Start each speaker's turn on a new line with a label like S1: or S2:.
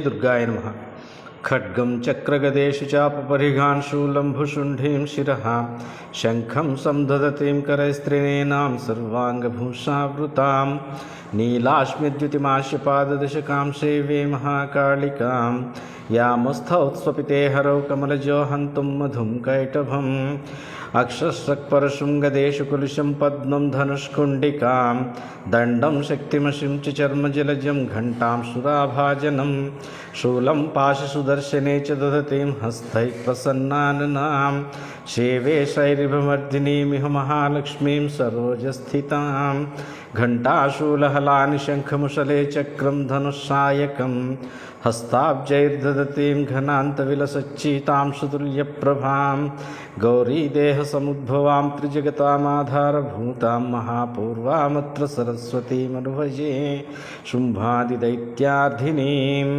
S1: दुर्गाय नमः। खड्गं चक्रगदेषु चापपरिघान् शूलं भुशुण्डीं शिरः शङ्खं संदधतीं करस्त्रिणीनां सर्वाङ्गभूषावृतां नीलाश्मिद्युतिमाश्यपाददशकां सेवे महाकालिकां यामस्थौत्स्वपिते हरौ कमलजो हन्तुं मधुं कैटभम् अक्षस्रक्परशृङ्गदेषु कुलिशं पद्मं धनुष्कुण्डिकां दण्डं शक्तिमशिं च चर्मजलजं घण्टां सुराभाजनं शूलं पाशसुदर्शने च दधतीं हस्तैः प्रसन्नाननां सेवे शैरिभमर्दिनीमिह महालक्ष्मीं सरोजस्थितां घण्टाशूलहलानि शङ्खमुशले चक्रं धनुस्सायकं हस्ताब्जैर्दधतीं घनान्तविलसच्चितां सुतुल्यप्रभां गौरीदेहसमुद्भवां त्रिजगतामाधारभूतां महापूर्वामत्र सरस्वतीमनुभजे शुम्भादिदैत्यार्धिनीम्।